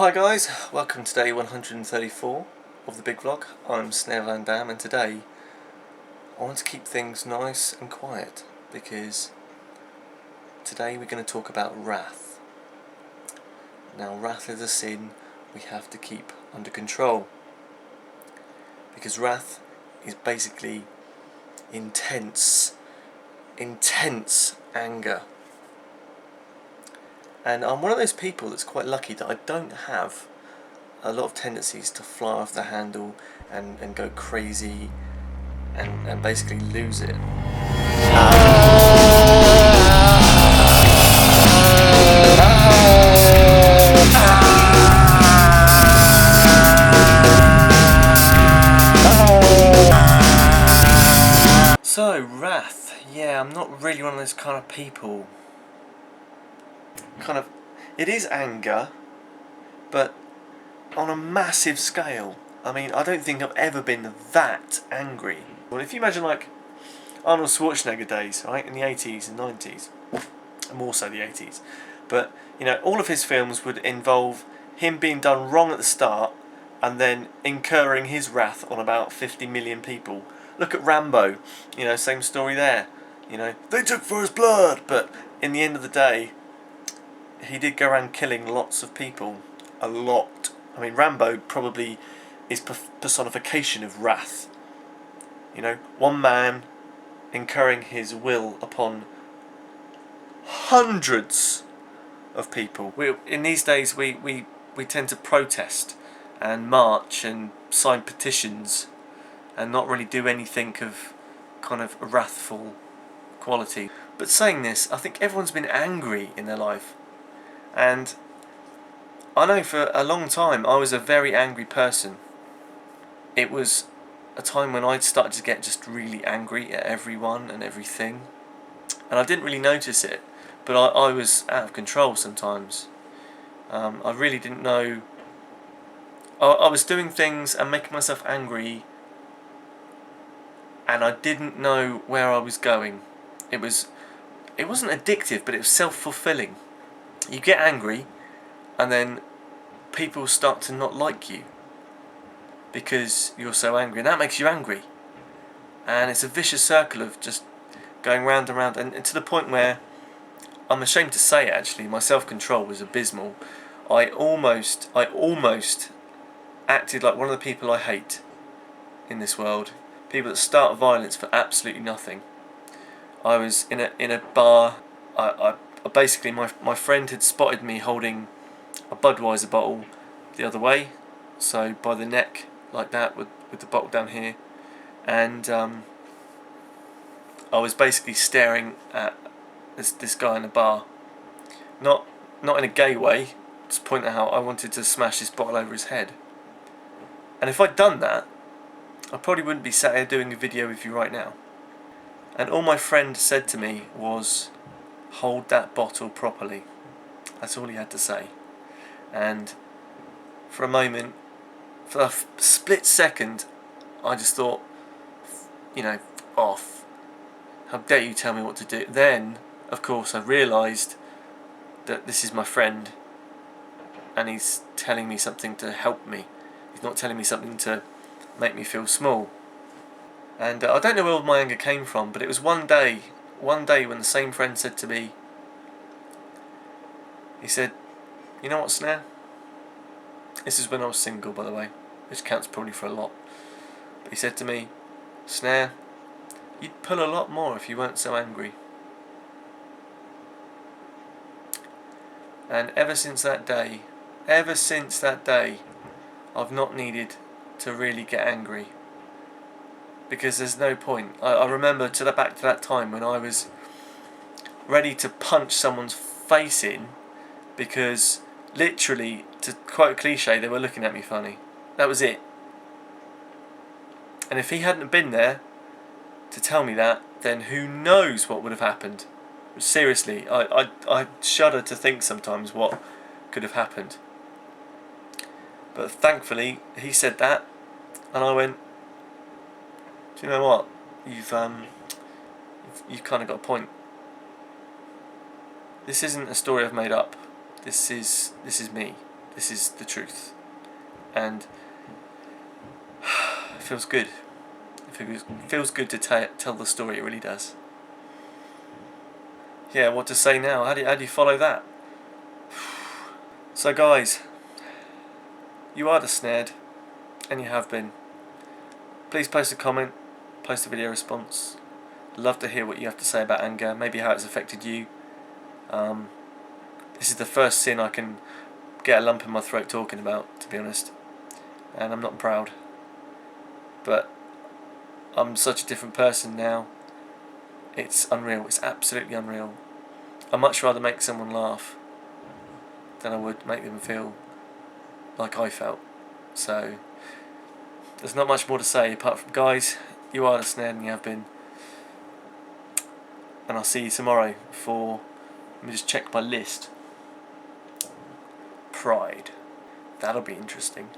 Hi guys, welcome to day 134 of the big vlog. I'm snarevandamm, and today I want to keep things nice and quiet because today we're going to talk about wrath. Now, wrath is a sin we have to keep under control because wrath is basically intense anger. And I'm one of those people that's quite lucky that I don't have a lot of tendencies to fly off the handle and go crazy and basically lose it. So, wrath. Yeah, I'm not really one of those kind of people. It is anger, but on a massive scale. I mean, I don't think I've ever been that angry. Well, if you imagine like Arnold Schwarzenegger days, right, in the 80s and 90s, more so the 80s, but you know, all of his films would involve him being done wrong at the start and then incurring his wrath on about 50 million people. Look at Rambo, you know, same story there. You know, they took first blood, but in the end of the day, he did go around killing lots of people. A lot. I mean, Rambo probably is personification of wrath. You know, one man incurring his will upon hundreds of people. In these days, we tend to protest and march and sign petitions and not really do anything of kind of a wrathful quality. But saying this, I think everyone's been angry in their life. And I know for a long time I was a very angry person. It was a time when I started to get just really angry at everyone and everything. And I didn't really notice it, but I was out of control sometimes. I really didn't know. I was doing things and making myself angry, and I didn't know where I was going. It wasn't addictive, but it was self-fulfilling. You get angry, and then people start to not like you because you're so angry, and that makes you angry. And it's a vicious circle of just going round and round, and to the point where I'm ashamed to say actually my self-control was abysmal. I almost acted like one of the people I hate in this world. People that start violence for absolutely nothing. I was in a bar. I basically my friend had spotted me holding a Budweiser bottle the other way, so by the neck like that with the bottle down here, and I was basically staring at this guy in a bar, not in a gay way, just pointing out I wanted to smash this bottle over his head. And if I'd done that, I probably wouldn't be sat here doing a video with you right now. And all my friend said to me was, hold that bottle properly. That's all he had to say. And for a moment, for a split second, I just thought, you know, off. How dare you tell me what to do? Then, of course, I realised that this is my friend and he's telling me something to help me. He's not telling me something to make me feel small. And I don't know where all my anger came from, but it was one day when the same friend said to me, he said, you know what, Snare? This is when I was single, by the way, which counts probably for a lot. But he said to me, Snare, you'd pull a lot more if you weren't so angry. And ever since that day, I've not needed to really get angry. Because there's no point. I remember back to that time when I was ready to punch someone's face in because literally, to quote a cliche, they were looking at me funny. That was it. And if he hadn't been there to tell me that, then who knows what would have happened. Seriously, I shudder to think sometimes what could have happened. But thankfully, he said that, and I went, do you know what? You've kind of got a point. This isn't a story I've made up. This is me. This is the truth, and it feels good. It feels good to tell the story. It really does. Yeah, what to say now? How do you follow that? So guys, you are the snared, and you have been. Please post a comment, post a video response. Love to hear what you have to say about anger, maybe how it's affected you. This is the first sin I can get a lump in my throat talking about, to be honest, and I'm not proud. But I'm such a different person now. It's unreal. It's absolutely unreal. I'd much rather make someone laugh than I would make them feel like I felt. So there's not much more to say apart from, guys, you are the snared and you have been. And I'll see you tomorrow for, let me just check my list. Pride. That'll be interesting.